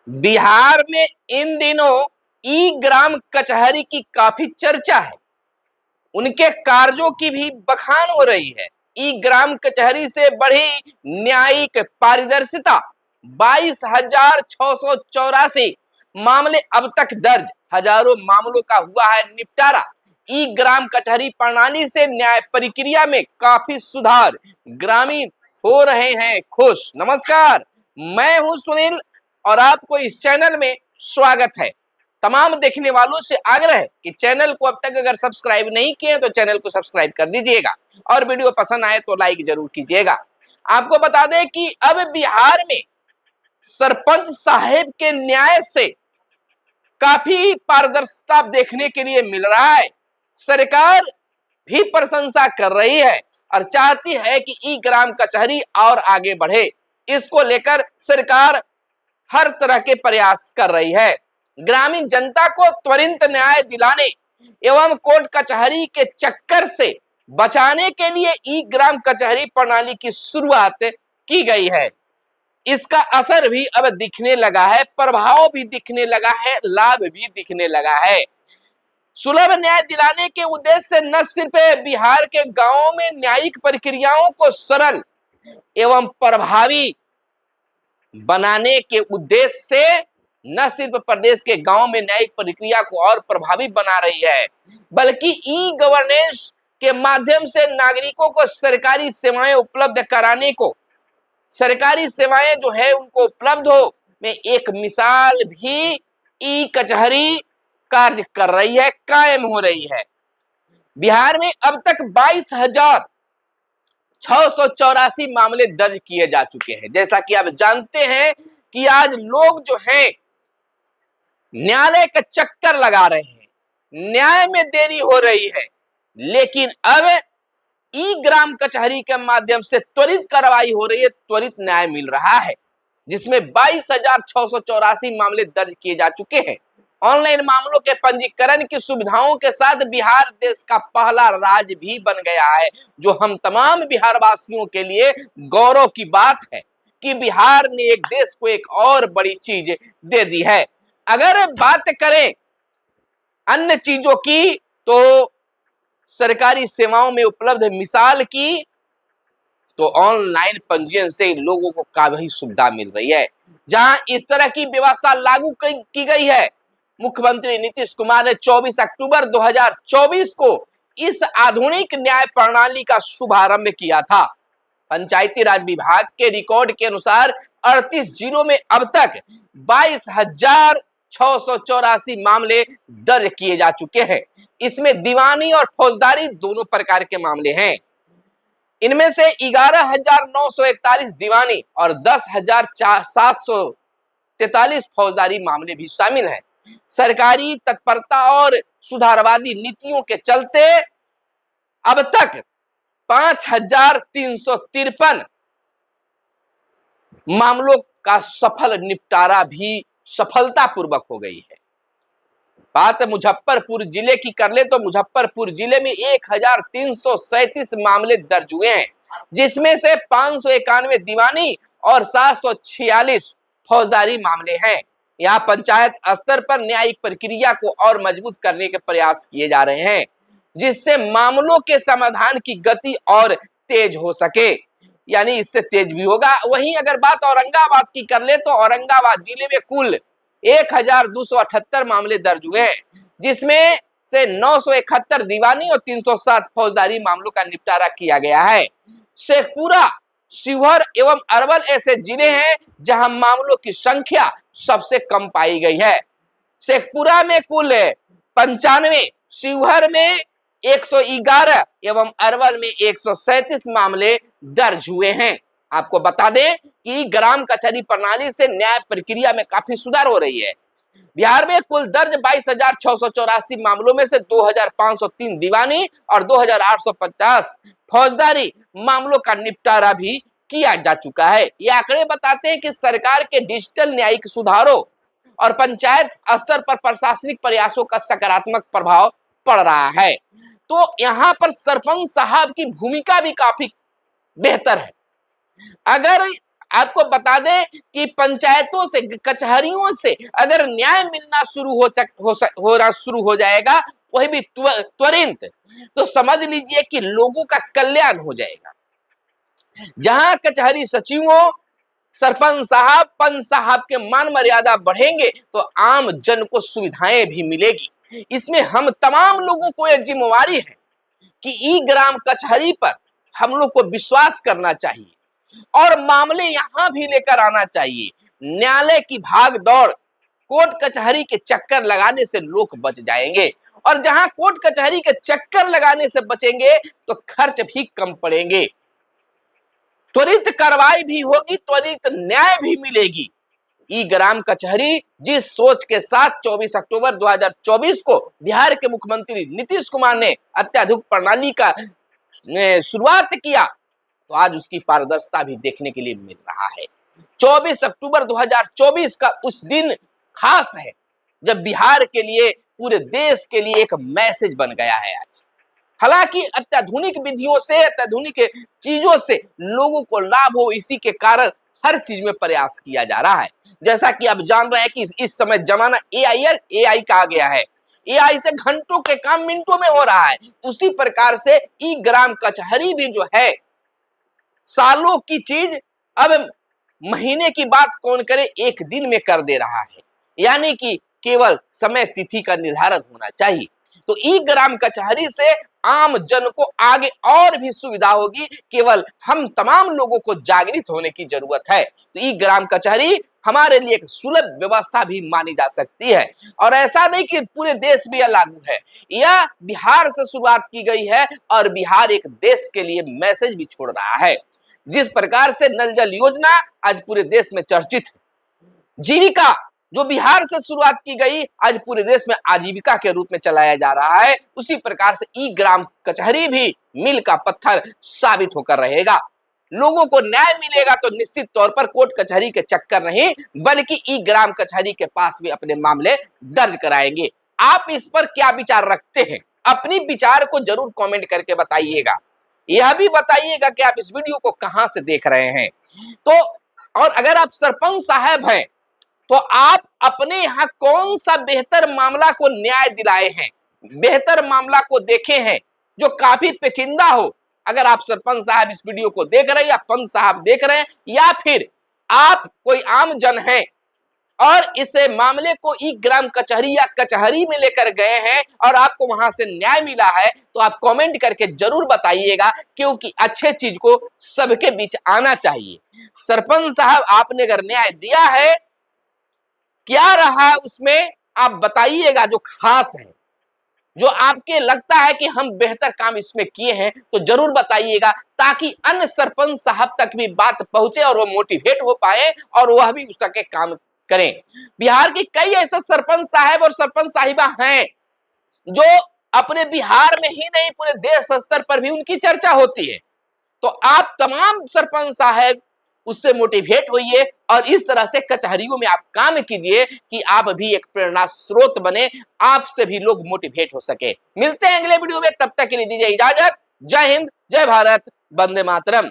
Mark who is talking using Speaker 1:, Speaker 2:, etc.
Speaker 1: बिहार में इन दिनों ई ग्राम कचहरी की काफी चर्चा है। उनके कार्यों की भी बखान हो रही है। ई ग्राम कचहरी से बढ़ी न्यायिक पारदर्शिता, 22,684 मामले अब तक दर्ज, हजारों मामलों का हुआ है निपटारा। ई ग्राम कचहरी प्रणाली से न्याय प्रक्रिया में काफी सुधार, ग्रामीण हो रहे हैं खुश। नमस्कार, मैं हूं सुनील और आपको इस चैनल में स्वागत है। तमाम देखने वालों से आग्रह है कि चैनल को अब तक अगर सब्सक्राइब नहीं किए तो चैनल को सब्सक्राइब कर दीजिएगा और वीडियो पसंद आए तो लाइक जरूर कीजिएगा। आपको बता दें कि अब बिहार में सरपंच साहेब के न्याय से काफी पारदर्शिता देखने के लिए मिल रहा है। सरकार भी प्रशंसा कर रही है और चाहती है कि ई ग्राम कचहरी और आगे बढ़े। इसको लेकर सरकार हर तरह के प्रयास कर रही है। ग्रामीण जनता को त्वरित न्याय दिलाने एवं कोर्ट कचहरी के चक्कर से बचाने के लिए ई ग्राम कचहरी प्रणाली की शुरुआत की गई है। इसका असर भी अब दिखने लगा है, प्रभाव भी दिखने लगा है, लाभ भी दिखने लगा है। सुलभ न्याय दिलाने के उद्देश्य से न सिर्फ बिहार के गांवों में न्यायिक प्रक्रियाओं को सरल एवं प्रभावी बनाने के उद्देश्य से न सिर्फ प्रदेश के गांव में न्यायिक प्रक्रिया को और प्रभावी बना रही है, बल्कि ई गवर्नेंस के माध्यम से नागरिकों को सरकारी सेवाएं उपलब्ध कराने को, सरकारी सेवाएं जो है उनको उपलब्ध हो में एक मिसाल भी ई कचहरी कार्य कर रही है, कायम हो रही है। बिहार में अब तक 22,684 मामले दर्ज किए जा चुके हैं। जैसा कि आप जानते हैं कि आज लोग जो हैं न्यायालय का चक्कर लगा रहे हैं, न्याय में देरी हो रही है, लेकिन अब ई ग्राम कचहरी के माध्यम से त्वरित कार्रवाई हो रही है, त्वरित न्याय मिल रहा है, जिसमें 22,684 मामले दर्ज किए जा चुके हैं। ऑनलाइन मामलों के पंजीकरण की सुविधाओं के साथ बिहार देश का पहला राज्य भी बन गया है, जो हम तमाम बिहार वासियों के लिए गौरव की बात है कि बिहार ने एक देश को एक और बड़ी चीज दे दी है। अगर बात करें अन्य चीजों की तो सरकारी सेवाओं में उपलब्ध मिसाल की तो ऑनलाइन पंजीयन से लोगों को काफी सुविधा मिल रही है। जहां इस तरह की व्यवस्था लागू की गई है, मुख्यमंत्री नीतीश कुमार ने 24 अक्टूबर 2024 को इस आधुनिक न्याय प्रणाली का शुभारंभ किया था। पंचायती राज विभाग के रिकॉर्ड के अनुसार 38 जिलों में अब तक 22,684 मामले दर्ज किए जा चुके हैं। इसमें दीवानी और फौजदारी दोनों प्रकार के मामले हैं। इनमें से 11,941 दीवानी और 10,743 फौजदारी मामले भी शामिल हैं। सरकारी तत्परता और सुधारवादी नीतियों के चलते अब तक 5,353 मामलों का सफल निपटारा भी सफलतापूर्वक हो गई है। बात मुजफ्फरपुर जिले की कर ले तो मुजफ्फरपुर जिले में 1,337 मामले दर्ज हुए हैं, जिसमें से 591 दीवानी और 746 फौजदारी मामले हैं। यहाँ पंचायत स्तर पर न्यायिक प्रक्रिया को और मजबूत करने के प्रयास किए जा रहे हैं, जिससे मामलों के समाधान की गति और तेज हो सके, यानी इससे तेज भी होगा। वहीं अगर बात औरंगाबाद की कर ले तो औरंगाबाद जिले में कुल 1,278 मामले दर्ज हुए हैं, जिसमें से 971 दीवानी और 307 फौजदारी मामलों का निपटारा किया गया है। शेखपुरा, शिवहर एवं अरवल ऐसे जिले हैं जहां मामलों की संख्या सबसे कम पाई गई है। शेखपुरा में कुल 95, शिवहर में 111 एवं अरवल में 137 मामले दर्ज हुए हैं। आपको बता दें कि ग्राम कचहरी प्रणाली से न्याय प्रक्रिया में काफी सुधार हो रही है। बिहार में कुल दर्ज 22,684 मामलों में से 2,503 दीवानी और 2,850 फौजदारी मामलों का निपटारा भी किया जा चुका है। ये आंकड़े बताते हैं कि सरकार के डिजिटल न्यायिक सुधारों और पंचायत स्तर पर प्रशासनिक प्रयासों का सकारात्मक प्रभाव पड़ रहा है। तो यहाँ पर सरपंच साहब की भूमिका भी काफी बेहतर है। अगर आपको बता दें कि पंचायतों से, कचहरियों से अगर न्याय मिलना शुरू हो जाएगा, वही भी त्वरित, तो समझ लीजिए कि लोगों का कल्याण हो जाएगा। जहां कचहरी सचिवों, सरपंच साहब, पंच साहब के मान मर्यादा बढ़ेंगे तो आम जन को सुविधाएं भी मिलेगी। इसमें हम तमाम लोगों को एक जिम्मेवारी है कि ई ग्राम कचहरी पर हम लोग को विश्वास करना चाहिए और मामले यहां भी लेकर आना चाहिए। न्यायालय की भाग दौड़, कोर्ट कचहरी के चक्कर लगाने से लोग बच जाएंगे, और जहां कोर्ट कचहरी के चक्कर लगाने से बचेंगे तो खर्च भी कम पड़ेंगे, त्वरित कार्रवाई भी होगी, त्वरित न्याय भी मिलेगी। ई ग्राम कचहरी जिस सोच के साथ 24 अक्टूबर 2024 को बिहार के मुख्यमंत्री नीतीश कुमार ने अत्याधुनिक प्रणाली का शुरुआत किया, तो आज उसकी पारदर्शिता भी देखने के लिए मिल रहा है। 24 अक्टूबर 2024 का उस दिन खास है जब बिहार के लिए, पूरे देश के लिए एक मैसेज बन गया है आज। हालांकि अत्याधुनिक विधियों से, अत्याधुनिक चीजों से लोगों को लाभ हो, इसी के कारण हर चीज में प्रयास किया जा रहा है। जैसा कि आप जान रहे हैं कि इस समय जमाना एआई का आ गया है। एआई से घंटों के काम मिनटों में हो रहा है। उसी प्रकार से ई ग्राम कचहरी भी जो है, सालों की चीज अब महीने की बात कौन करे, एक दिन में कर दे रहा है। यानी कि केवल समय तिथि का निर्धारण होना चाहिए। तो ई ग्राम कचहरी से आम जन को आगे और भी सुविधा होगी, केवल हम तमाम लोगों को जागृत होने की जरूरत है। तो ई ग्राम कचहरी हमारे लिए एक सुलभ व्यवस्था भी मानी जा सकती है। और ऐसा नहीं कि पूरे देश में यह लागू है, यह बिहार से शुरुआत की गई है और बिहार एक देश के लिए मैसेज भी छोड़ रहा है। जिस प्रकार से नल जल योजना आज पूरे देश में चर्चित है, जीविका जो बिहार से शुरुआत की गई आज पूरे देश में आजीविका के रूप में चलाया जा रहा है, उसी प्रकार से ई ग्राम कचहरी भी मील का पत्थर साबित होकर रहेगा। लोगों को न्याय मिलेगा तो निश्चित तौर पर कोर्ट कचहरी के चक्कर नहीं, बल्कि ई ग्राम कचहरी के पास भी अपने मामले दर्ज कराएंगे। आप इस पर क्या विचार रखते हैं? अपनी विचार को जरूर कमेंट करके बताइएगा। यह भी बताइएगा कि आप इस वीडियो को कहां से देख रहे हैं। तो और अगर आप सरपंच साहब हैं तो आप अपने यहाँ कौन सा बेहतर मामला को न्याय दिलाए हैं, बेहतर मामला को देखे हैं जो काफी पेचीदा हो। अगर आप सरपंच साहब इस वीडियो को देख रहे हैं, या पंच साहब देख रहे हैं, या फिर आप कोई आम जन हैं और इस मामले को ई ग्राम कचहरी या कचहरी में लेकर गए हैं और आपको वहां से न्याय मिला है, तो आप कमेंट करके जरूर बताइएगा, क्योंकि अच्छे चीज को सबके बीच आना चाहिए। सरपंच साहब आपने अगर न्याय दिया है, क्या रहा उसमें आप बताइएगा, जो खास है, जो आपके लगता है कि हम बेहतर काम इसमें किए हैं, तो जरूर बताइएगा, ताकि अन्य सरपंच साहब तक भी बात पहुंचे और वो मोटिवेट हो पाए और वह भी उस तक के काम करें। बिहार के कई ऐसे सरपंच साहब और सरपंच साहिबा हैं जो अपने बिहार में ही नहीं, पूरे देश स्तर पर भी उनकी चर्चा होती है। तो आप तमाम सरपंच साहब उससे मोटिवेट होइए और इस तरह से कचहरियों में आप काम कीजिए कि आप भी एक प्रेरणा स्रोत बने, आपसे भी लोग मोटिवेट हो सके। मिलते हैं अगले वीडियो में, तब तक के लिए दीजिए इजाजत। जय हिंद, जय भारत, वंदे मातरम।